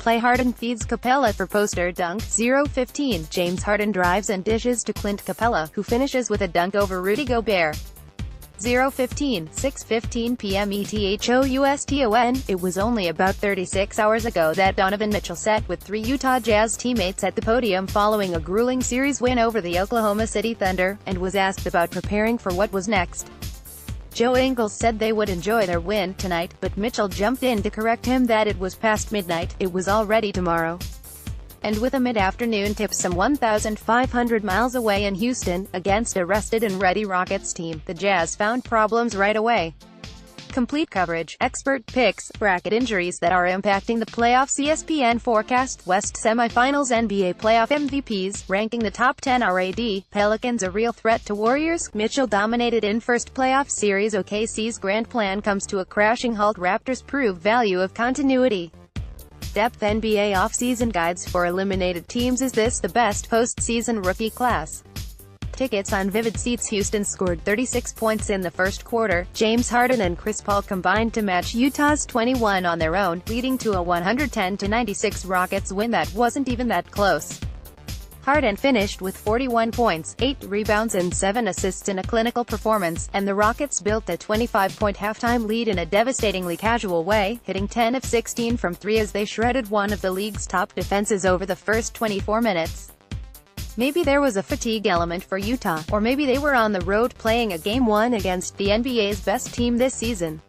playHarden feeds Capela for poster dunk. 0:15, James Harden drives and dishes to Clint Capela, who finishes with a dunk over Rudy Gobert. 0:15, 6:15 p.m. ETHOUSTON It was only about 36 hours ago that Donovan Mitchell sat with three Utah Jazz teammates at the podium following a grueling series win over the Oklahoma City Thunder, and was asked about preparing for what was next. Joe Ingles said they would enjoy their win tonight, but Mitchell jumped in to correct him that it was past midnight, it was already tomorrow. And with a mid-afternoon tip some 1,500 miles away in Houston, against a rested and ready Rockets team, the Jazz found problems right away. Complete coverage, expert picks, bracket injuries that are impacting the playoffs. ESPN forecast West semifinals, NBA playoff MVPs, ranking the top 10 RAD, Pelicans a real threat to Warriors, Mitchell dominated in first playoff series, OKC's grand plan comes to a crashing halt, Raptors prove value of continuity. Depth NBA offseason guides for eliminated teams. Is this the best postseason rookie class? Tickets on Vivid Seats. Houston scored 36 points in the first quarter. James Harden and Chris Paul combined to match Utah's 21 on their own, leading to a 110-96 Rockets win that wasn't even that close. Harden finished with 41 points, 8 rebounds and 7 assists in a clinical performance, and the Rockets built a 25-point halftime lead in a devastatingly casual way, hitting 10 of 16 from 3 as they shredded one of the league's top defenses over the first 24 minutes. Maybe there was a fatigue element for Utah, or maybe they were on the road playing a Game 1 against the NBA's best team this season.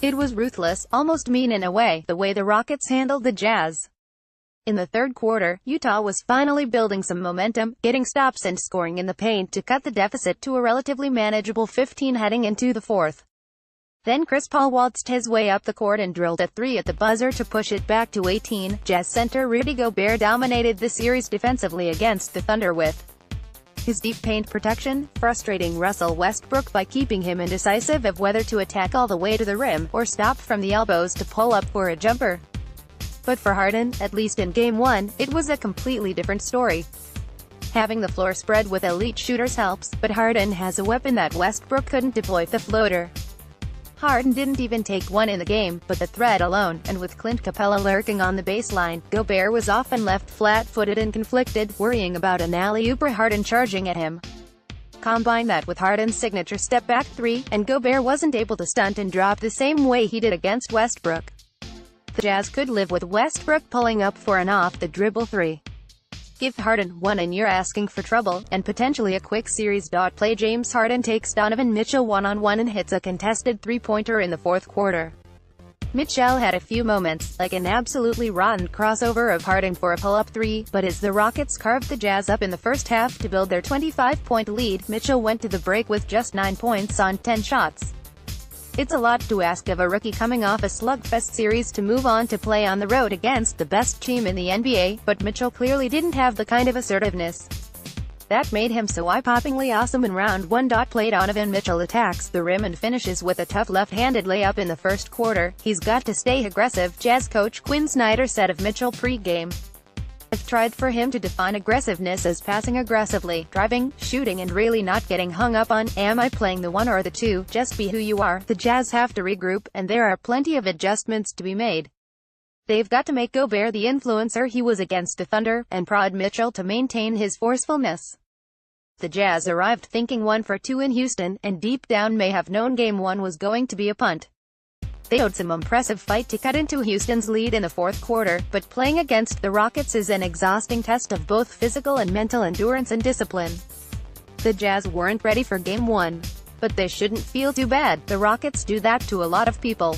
It was ruthless, almost mean in a way, the way the Rockets handled the Jazz. In the third quarter, Utah was finally building some momentum, getting stops and scoring in the paint to cut the deficit to a relatively manageable 15 heading into the fourth. Then Chris Paul waltzed his way up the court and drilled a three at the buzzer to push it back to 18. Jazz center Rudy Gobert dominated the series defensively against the Thunder with his deep paint protection, frustrating Russell Westbrook by keeping him indecisive of whether to attack all the way to the rim, or stop from the elbows to pull up for a jumper. But for Harden, at least in Game 1, it was a completely different story. Having the floor spread with elite shooters helps, but Harden has a weapon that Westbrook couldn't deploy: the floater. Harden didn't even take one in the game, but the threat alone, and with Clint Capela lurking on the baseline, Gobert was often left flat-footed and conflicted, worrying about an alley-oop or Harden charging at him. Combine that with Harden's signature step-back three, and Gobert wasn't able to stunt and drop the same way he did against Westbrook. The Jazz could live with Westbrook pulling up for an off-the-dribble three. Give Harden one and you're asking for trouble, and potentially a quick series. Play James Harden takes Donovan Mitchell one-on-one and hits a contested three-pointer in the fourth quarter. Mitchell had a few moments, like an absolutely rotten crossover of Harden for a pull-up three, but as the Rockets carved the Jazz up in the first half to build their 25-point lead, Mitchell went to the break with just 9 points on 10 shots. It's a lot to ask of a rookie coming off a slugfest series to move on to play on the road against the best team in the NBA, but Mitchell clearly didn't have the kind of assertiveness that made him so eye-poppingly awesome in round 1. Play Donovan Mitchell attacks the rim and finishes with a tough left-handed layup in the first quarter. He's got to stay aggressive, Jazz coach Quinn Snyder said of Mitchell pre-game. I've tried for him to define aggressiveness as passing aggressively, driving, shooting and really not getting hung up on, am I playing the one or the two, just be who you are. The Jazz have to regroup, and there are plenty of adjustments to be made. They've got to make Gobert the influencer he was against the Thunder, and prod Mitchell to maintain his forcefulness. The Jazz arrived thinking 1 for 2 in Houston, and deep down may have known Game 1 was going to be a punt. They owed some impressive fight to cut into Houston's lead in the fourth quarter, but playing against the Rockets is an exhausting test of both physical and mental endurance and discipline. The Jazz weren't ready for Game 1. But they shouldn't feel too bad, the Rockets do that to a lot of people.